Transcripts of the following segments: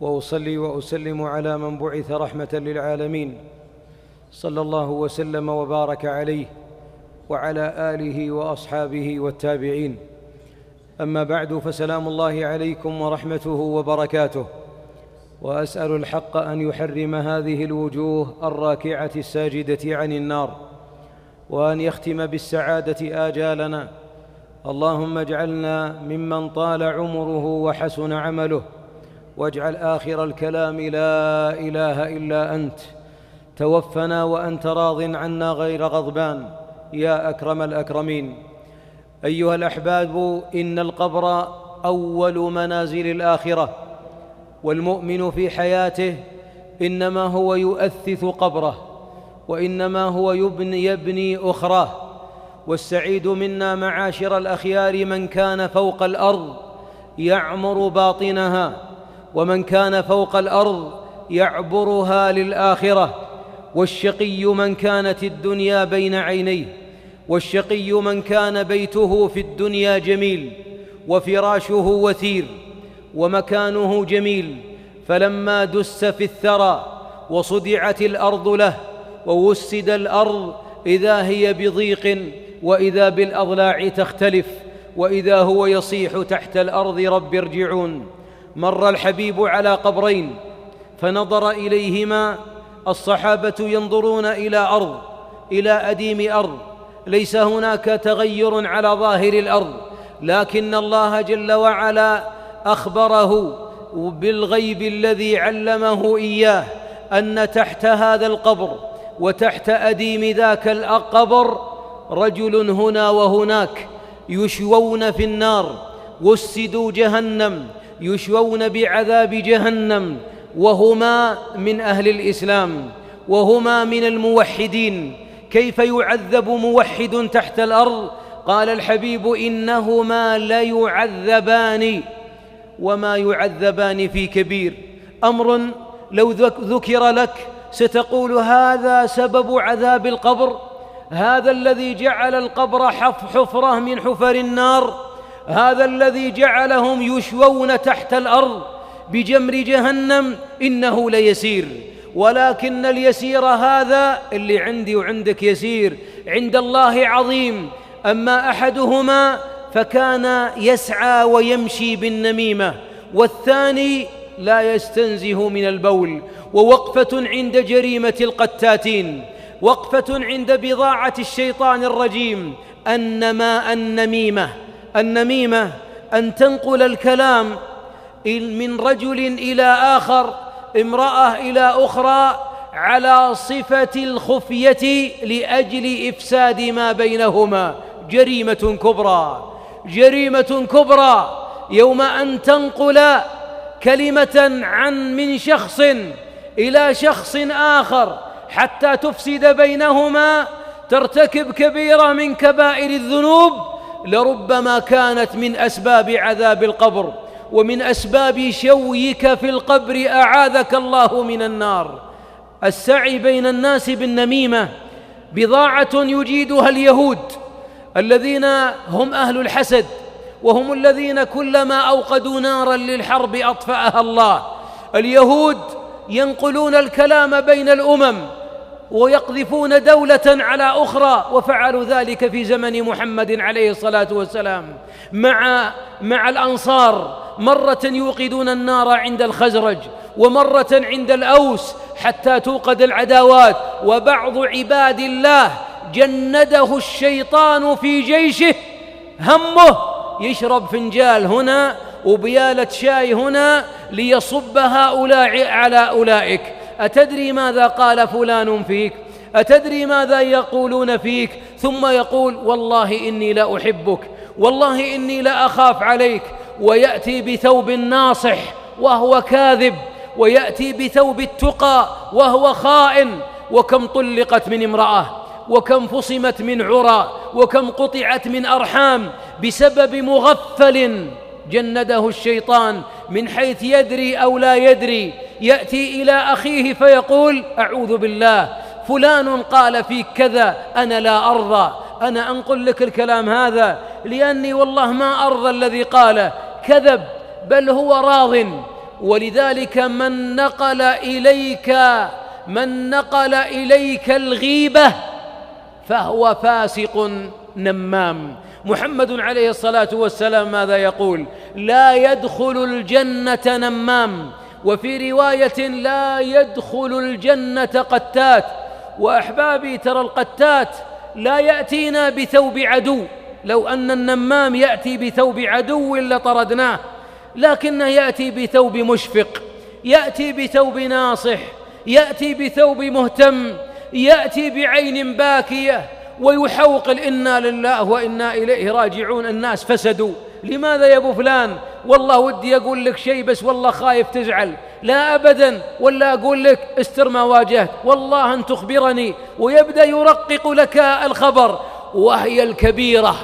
وأصلي وأسلم على من بعث رحمة للعالمين، صلى الله وسلم وبارك عليه وعلى آله وأصحابه والتابعين. أما بعد، فسلام الله عليكم ورحمته وبركاته. وأسأل الحق أن يحرم هذه الوجوه الراكعة الساجدة عن النار، وأن يختم بالسعادة آجالنا. اللهم اجعلنا ممن طال عمره وحسن عمله، واجعل آخر الكلام لا إله إلا أنت. توفنا وأنت راض عنا غير غضبان يا أكرم الأكرمين. أيها الأحباب، إن القبر أول منازل الآخرة، والمؤمن في حياته إنما هو يؤثث قبره، وإنما هو يبني أخراه. والسعيد منا معاشر الأخيار من كان فوق الأرض يعمر باطنها، ومن كان فوق الأرض يعبرها للآخرة. والشقي من كانت الدنيا بين عينيه، والشقي من كان بيته في الدنيا جميل، وفراشه وثير، ومكانه جميل، فلما دس في الثرى وصدعت الأرض له ووسد الأرض إذا هي بضيق، وإذا بالأضلاع تختلف، وإذا هو يصيح تحت الأرض رب ارجعون. مر الحبيب على قبرين فنظر إليهما. الصحابة ينظرون إلى أديم أرض، ليس هناك تغير على ظاهر الأرض، لكن الله جل وعلا أخبره بالغيب الذي علمه إياه أن تحت هذا القبر وتحت أديم ذاك القبر رجل هنا وهناك يشوون في النار، وسدوا جهنم، يشوون بعذاب جهنم، وهما من أهل الإسلام، وهما من الموحدين. كيف يعذب موحد تحت الأرض؟ قال الحبيب: إنهما ليعذبان وما يعذبان في كبير. أمر لو ذكر لك ستقول هذا سبب عذاب القبر، هذا الذي جعل القبر حفرة من حفر النار، هذا الذي جعلهم يشوون تحت الأرض بجمر جهنم، إنه ليسير. ولكن اليسير هذا اللي عندي وعندك يسير، عند الله عظيم. أما أحدهما فكان يسعى ويمشي بالنميمة، والثاني لا يستنزه من البول. ووقفة عند جريمة القتاتين، وقفة عند بضاعة الشيطان الرجيم. النميمة أن تنقل الكلام من رجل إلى آخر، امرأة إلى أخرى، على صفة الخفية لأجل إفساد ما بينهما. جريمة كبرى يوم أن تنقل كلمة من شخص إلى شخص آخر حتى تفسد بينهما، ترتكب كبيرة من كبائر الذنوب، لربما كانت من أسباب عذاب القبر ومن أسباب شويك في القبر، أعاذك الله من النار. السعي بين الناس بالنميمة بضاعة يجيدها اليهود الذين هم أهل الحسد، وهم الذين كلما أوقدوا نارا للحرب أطفأها الله. اليهود ينقلون الكلام بين الأمم ويقذفون دولة على أخرى، وفعلوا ذلك في زمن محمد عليه الصلاة والسلام مع الأنصار. مرة يوقدون النار عند الخزرج، ومرة عند الأوس، حتى توقد العداوات. وبعض عباد الله جنده الشيطان في جيشه، همه يشرب فنجال هنا وبيالة شاي هنا ليصب هؤلاء على أولئك. أتدري ماذا قال فلان فيك؟ أتدري ماذا يقولون فيك؟ ثم يقول: والله إني لا أحبك، والله إني لا أخاف عليك. ويأتي بثوب الناصح وهو كاذب، ويأتي بثوب التقى وهو خائن. وكم طلقت من امرأة، وكم فصمت من عرى، وكم قطعت من أرحام بسبب مغفل جنده الشيطان من حيث يدري أو لا يدري. يأتي إلى أخيه فيقول: أعوذ بالله، فلان قال فيك كذا، أنا لا أرضى، أنا أنقل لك الكلام هذا لأني والله ما أرضى الذي قاله. كذب، بل هو راض ولذلك من نقل إليك الغيبة فهو فاسق نمام. محمد عليه الصلاة والسلام ماذا يقول؟ لا يدخل الجنة نمام، وفي رواية لا يدخل الجنة قتات. وأحبابي ترى القتات لا يأتينا بثوب عدو، لو أن النمام يأتي بثوب عدو لطردناه، لكنه يأتي بثوب مشفق، يأتي بثوب ناصح، يأتي بثوب مهتم، يأتي بعين باكية ويحوقل إنا لله وإنا إليه راجعون. الناس فسدوا. لماذا يا أبو فلان؟ والله ودي أقول لك شيء بس والله خايف تزعل. لا أبدا، ولا أقول لك استر ما واجهت، والله أن تخبرني. ويبدأ يرقق لك الخبر، وهي الكبيرة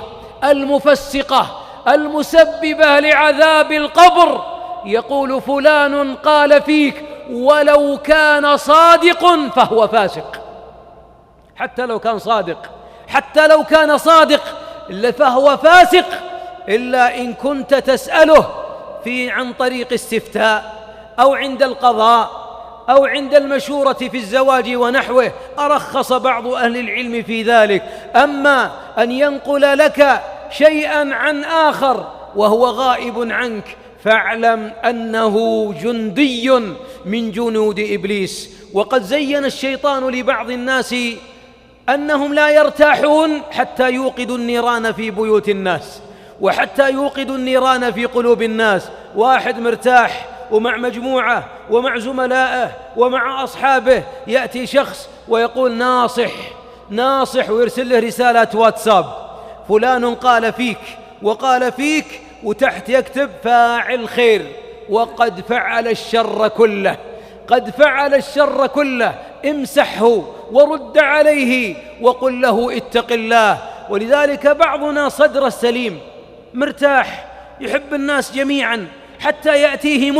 المفسقة المسببة لعذاب القبر. يقول فلان قال فيك ولو كان صادق فهو فاسق. حتى لو كان صادق فهو فاسق، إلا إن كنت تسأله عن طريق استفتاء أو عند القضاء أو عند المشورة في الزواج ونحوه، أرخص بعض أهل العلم في ذلك. أما أن ينقل لك شيئا عن آخر وهو غائب عنك، فاعلم أنه جندي من جنود إبليس. وقد زين الشيطان لبعض الناس أنهم لا يرتاحون حتى يوقدوا النيران في بيوت الناس، وحتى يوقدوا النيران في قلوب الناس. واحد مرتاح ومع مجموعة ومع زملائه ومع أصحابه، يأتي شخص ويقول ناصح ويرسل له رسالة واتساب، فلان قال فيك وقال فيك، وتحت يكتب فاعل خير، وقد فعل الشر كله، امسحه ورد عليه وقل له اتق الله. ولذلك بعضنا صدر السليم مرتاح يحب الناس جميعا، حتى يأتيه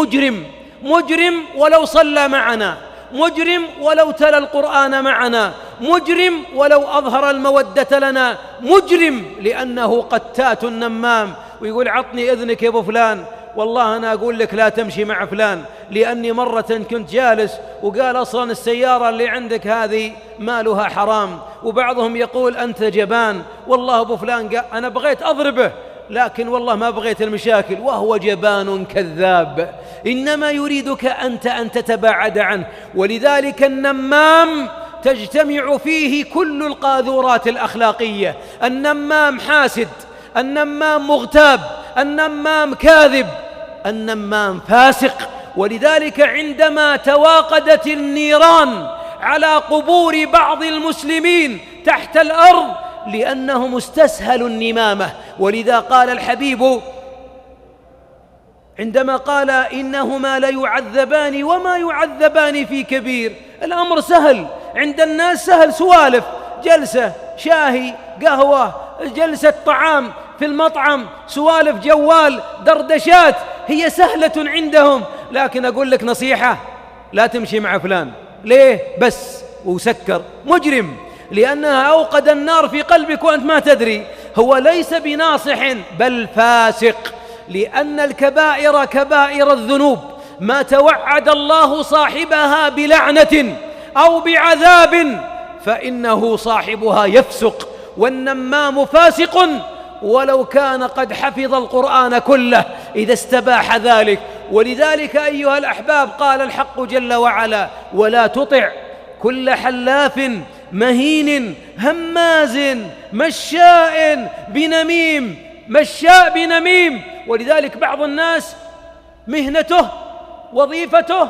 مجرم ولو صلى معنا، مجرم ولو تلا القرآن معنا، مجرم ولو أظهر المودة لنا، مجرم لأنه قتات نمام، ويقول عطني إذنك يا أبو فلان، والله أنا أقول لك لا تمشي مع فلان، لأني مرة كنت جالس وقال أصلا السيارة اللي عندك هذه مالها حرام. وبعضهم يقول أنت جبان، والله أبو فلان قال أنا بغيت أضربه لكن والله ما بغيت المشاكل، وهو جبان كذاب، إنما يريدك أنت أن تتباعد عنه. ولذلك النمام تجتمع فيه كل القاذورات الأخلاقية. النمام حاسد، النمام مغتاب، النمام كاذب، النمام فاسق. ولذلك عندما تواقدت النيران على قبور بعض المسلمين تحت الأرض لأنهم استسهلوا النمامة، ولذا قال الحبيب عندما قال إنهما ليعذبان وما يعذبان في كبير، الأمر سهل عند الناس، سهل، سوالف، جلسة شاهي قهوة، جلسة طعام في المطعم، سوالف جوال، دردشات، هي سهلة عندهم. لكن أقول لك نصيحة، لا تمشي مع فلان. ليه؟ بس وسكر، مجرم، لأنها أوقد النار في قلبك وأنت ما تدري. هو ليس بناصح بل فاسق، لأن الكبائر كبائر الذنوب ما توعد الله صاحبها بلعنة أو بعذاب فإنه صاحبها يفسق. والنمام فاسق ولو كان قد حفظ القرآن كله إذا استباح ذلك. ولذلك أيها الأحباب قال الحق جل وعلا: ولا تطع كل حلاف مهين هماز مشاء بنميم. ولذلك بعض الناس مهنته وظيفته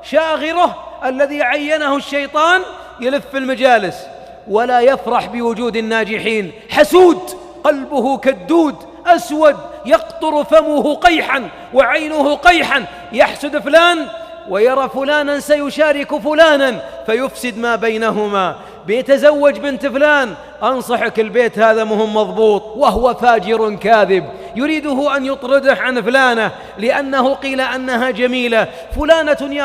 شاغره الذي عينه الشيطان يلف في المجالس ولا يفرح بوجود الناجحين، حسود، قلبه كالدود، أسود، يقطر فمه قيحا وعينه قيحا، يحسد فلان ويرى فلانا سيشارك فلانا فيفسد ما بينهما، بيتزوج بنت فلان، أنصحك البيت هذا مهم مضبوط، وهو فاجر كاذب يريده أن يطرده عن فلانة لأنه قيل أنها جميلة، فلانة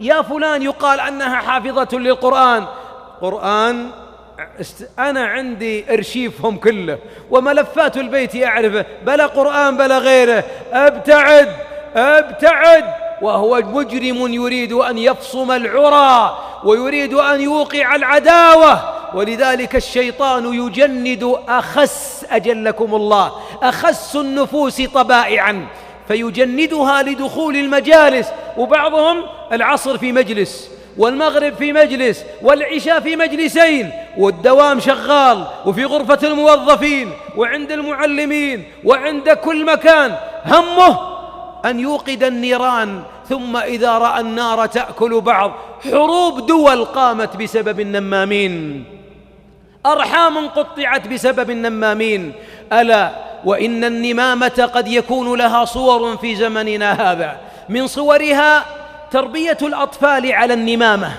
يا فلان يقال أنها حافظة للقرآن. قرآن أنا عندي أرشيفهم كله وملفات البيت أعرفه، بلا قرآن بلا غيره، ابتعد ابتعد، وهو مجرم يريد أن يفصم العرى ويريد أن يوقع العداوة. ولذلك الشيطان يجند أجلكم الله أخس النفوس طبائعا، فيجندها لدخول المجالس، وبعضهم العصر في مجلس والمغرب في مجلس والعشاء في مجلسين، والدوام شغال، وفي غرفة الموظفين وعند المعلمين وعند كل مكان، همه أن يوقد النيران. ثم إذا رأى النار تأكل بعض، حروب دول قامت بسبب النمامين، أرحام قطعت بسبب النمامين. ألا وإن النمامة قد يكون لها صور في زمننا هذا، من صورها تربية الأطفال على النمامة.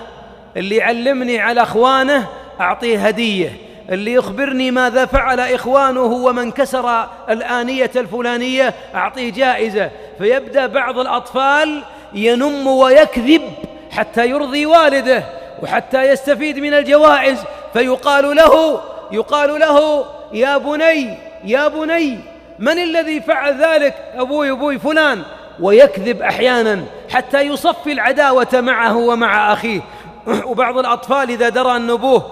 اللي يعلمني على أخوانه أعطيه هدية، اللي يخبرني ماذا فعل إخوانه ومن كسر الآنية الفلانية أعطيه جائزة. فيبدأ بعض الأطفال ينم ويكذب حتى يرضي والده وحتى يستفيد من الجوائز، فيقال له يا بني من الذي فعل ذلك؟ أبوي فلان، ويكذب أحيانا حتى يصفي العداوة معه ومع أخيه. وبعض الأطفال إذا درى أن أبوه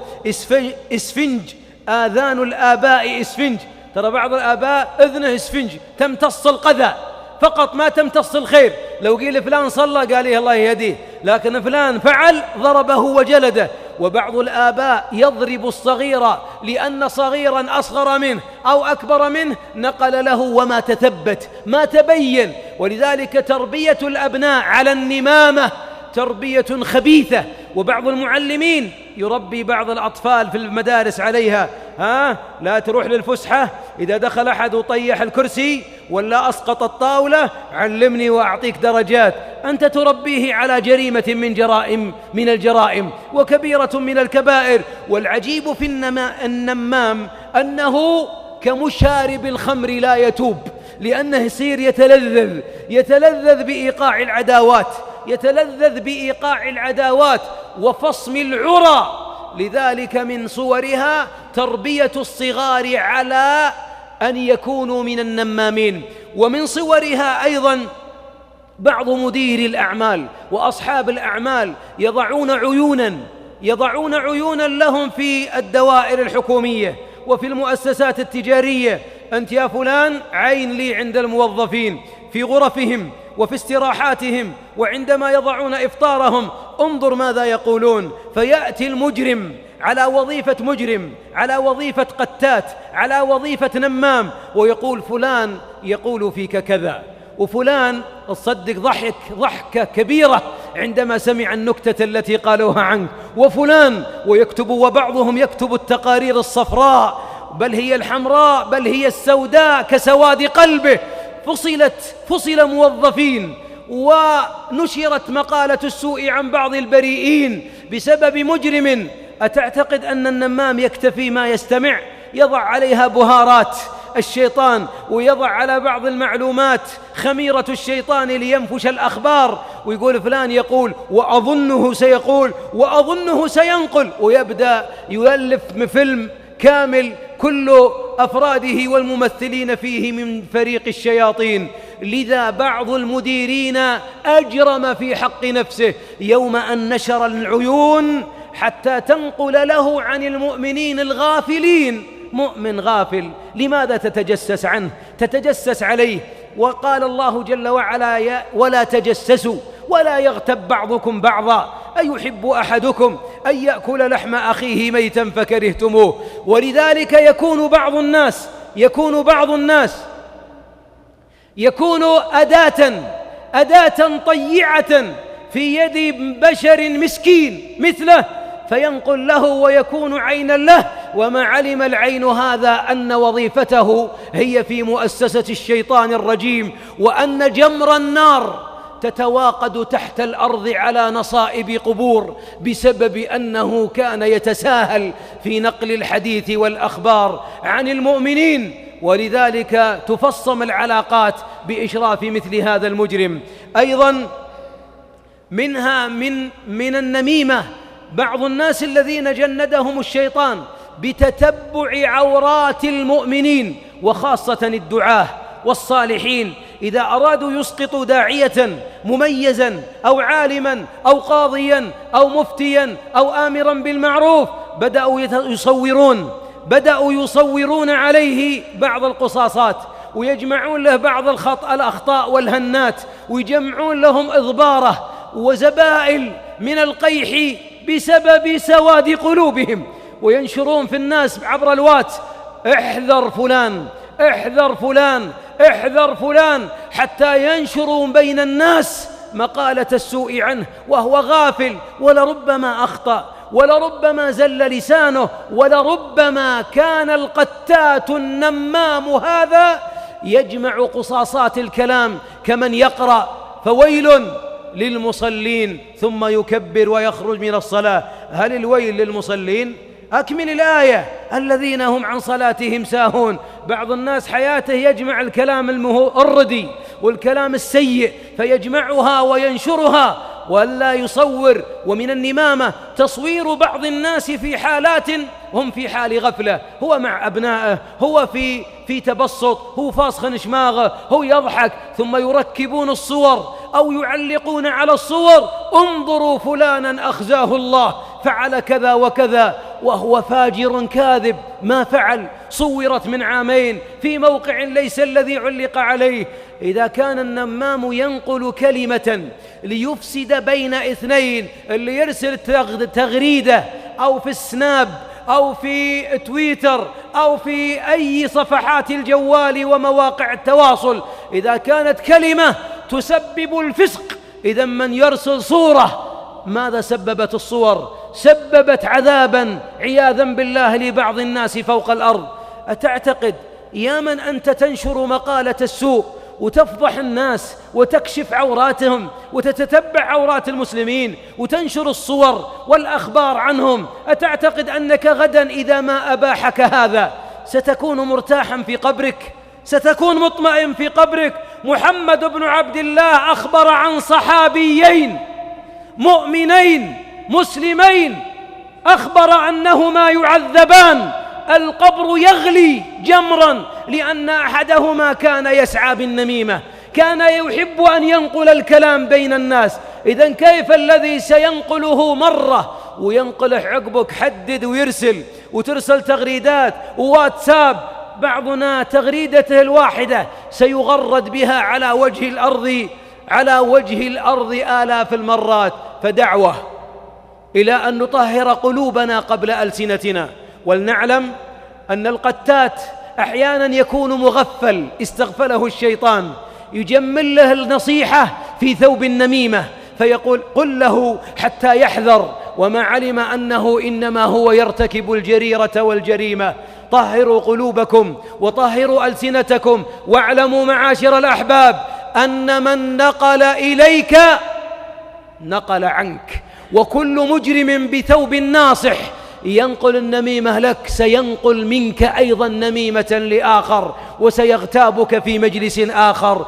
إسفنج، آذان الآباء إسفنج، ترى بعض الآباء أذنه إسفنج تمتص القذى فقط ما تمتص الخير. لو قيل فلان صلى قال الله يهديه، لكن فلان فعل ضربه وجلده. وبعض الآباء يضرب الصغير لأن صغيرا أصغر منه أو أكبر منه نقل له وما تثبت ما تبين. ولذلك تربية الأبناء على النمامة تربية خبيثة. وبعض المعلمين يربي بعض الأطفال في المدارس عليها، لا تروح للفسحة، إذا دخل أحد وطيح الكرسي ولا أسقط الطاولة علمني وأعطيك درجات. أنت تربيه على جريمة من الجرائم وكبيرة من الكبائر. والعجيب في النمام أنه كمشارب الخمر لا يتوب، لأنه يصير يتلذذ بإيقاع العداوات وفصم العرى. لذلك من صورها تربية الصغار على أن يكونوا من النمامين. ومن صورها أيضا بعض مديري الأعمال وأصحاب الأعمال يضعون عيونا لهم في الدوائر الحكومية وفي المؤسسات التجارية. أنت يا فلان عين لي عند الموظفين في غرفهم وفي استراحاتهم، وعندما يضعون إفطارهم انظر ماذا يقولون. فيأتي المجرم على وظيفة مجرم، على وظيفة قتات، على وظيفة نمام، ويقول فلان يقول فيك كذا، وفلان تصدق ضحكة كبيرة عندما سمع النكتة التي قالوها عنك، وفلان وبعضهم يكتب التقارير الصفراء بل هي الحمراء بل هي السوداء كسواد قلبه. فصل موظفين ونشرت مقالة السوء عن بعض البريئين بسبب مجرم. أتعتقد أن النمام يكتفي ما يستمع؟ يضع عليها بهارات الشيطان ويضع على بعض المعلومات خميرة الشيطان لينفش الأخبار، ويقول فلان يقول وأظنه سيقول وأظنه سينقل، ويبدأ يؤلف فيلم كامل كل أفراده والممثلين فيه من فريق الشياطين. لذا بعض المديرين أجرم في حق نفسه يوم أن نشر العيون حتى تنقل له عن المؤمنين الغافلين. مؤمن غافل لماذا تتجسس عنه؟ تتجسس عليه. وقال الله جل وعلا ولا تجسسوا ولا يغتب بعضكم بعضا أيحب أحدكم أن يأكل لحم أخيه ميتا فكرهتموه. ولذلك يكون بعض الناس يكون أداة طيعة في يد بشر مسكين مثله، فينقل له ويكون عينا له، وما علم العين هذا أن وظيفته هي في مؤسسة الشيطان الرجيم، وأن جمر النار تتواقد تحت الأرض على نصائب قبور بسبب أنه كان يتساهل في نقل الحديث والأخبار عن المؤمنين. ولذلك تفصم العلاقات بإشراف مثل هذا المجرم. أيضا منها من النميمة بعض الناس الذين جندهم الشيطان بتتبع عورات المؤمنين وخاصة الدعاة والصالحين إذا أرادوا يسقطوا داعية مميزا أو عالما أو قاضيا أو مفتيا أو آمرا بالمعروف بدأوا يصورون عليه بعض القصاصات، ويجمعون له بعض الأخطاء والهنات، ويجمعون لهم إضبارة وزبائل من القيح بسبب سواد قلوبهم، وينشرون في الناس عبر الوات: احذر فلان، احذر فلان، احذر فلان، حتى ينشروا بين الناس مقالة السوء عنه وهو غافل، ولربما أخطأ، ولربما زل لسانه، ولربما كان القتات النمام هذا يجمع قصاصات الكلام كمن يقرأ: فويل للمصلين ثم يكبر ويخرج من الصلاة. هل الويل للمصلين؟ أكمل الآية: الذين هم عن صلاتهم ساهون. بعض الناس حياته يجمع الكلام الردي والكلام السيء فيجمعها وينشرها ولا يصور. ومن النمامة تصوير بعض الناس في حالات هم في حال غفلة، هو مع أبنائه، هو في تبسط، هو فاسخن شماغه، هو يضحك، ثم يركبون الصور أو يعلقون على الصور: انظروا فلانا أخزاه الله فعل كذا وكذا، وهو فاجر كاذب ما فعل، صورت من عامين في موقع ليس الذي علق عليه. إذا كان النمام ينقل كلمة ليفسد بين اثنين، اللي يرسل تغريدة أو في السناب أو في تويتر أو في أي صفحات الجوال ومواقع التواصل، إذا كانت كلمة تسبب الفسق، إذا من يرسل صورة ماذا سببت الصور؟ سببت عذابا عياذا بالله لبعض الناس فوق الأرض. أتعتقد يا من أنت تنشر مقالة السوء وتفضح الناس وتكشف عوراتهم وتتتبع عورات المسلمين وتنشر الصور والأخبار عنهم، أتعتقد أنك غدا إذا ما أباحك هذا ستكون مرتاحا في قبرك؟ ستكون مطمئن في قبرك؟ محمد بن عبد الله أخبر عن صحابيين مؤمنين مسلمين، أخبر أنهما يعذبان، القبر يغلي جمرا، لأن أحدهما كان يسعى بالنميمة، كان يحب أن ينقل الكلام بين الناس. إذن كيف الذي سينقله مرة وينقله عقبك؟ حدد ويرسل وترسل تغريدات وواتساب، بعضنا تغريدته الواحدة سيغرد بها على وجه الأرض آلاف المرات. فدعوة إلى أن نطهر قلوبنا قبل ألسنتنا، ولنعلم أن القتات أحيانا يكون مغفل، استغفله الشيطان، يجمل له النصيحة في ثوب النميمة، فيقول: قل له حتى يحذر، وما علم أنه إنما هو يرتكب الجريرة والجريمة. طهروا قلوبكم وطهروا ألسنتكم، واعلموا معاشر الأحباب أن من نقل إليك نقل عنك، وكل مجرم بثوب ناصح ينقل النميمة لك سينقل منك أيضا نميمة لآخر، وسيغتابك في مجلس آخر.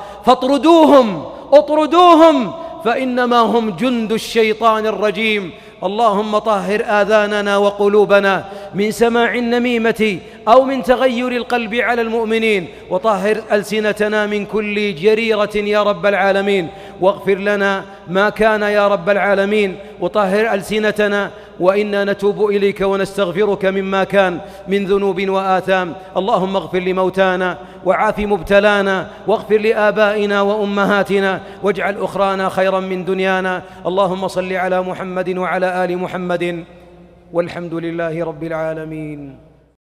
اطردوهم فإنما هم جند الشيطان الرجيم. اللهم طهر آذاننا وقلوبنا من سماع النميمة أو من تغير القلب على المؤمنين، وطهر ألسنتنا من كل جريرة يا رب العالمين، واغفر لنا ما كان يا رب العالمين، وطهر ألسنتنا وإنا نتوب إليك ونستغفرك مما كان من ذنوب وآثام. اللهم اغفر لموتانا وعاف مبتلانا، واغفر لآبائنا وأمهاتنا، واجعل أخرانا خيرا من دنيانا. اللهم صل على محمد وعلى آل محمد، والحمد لله رب العالمين.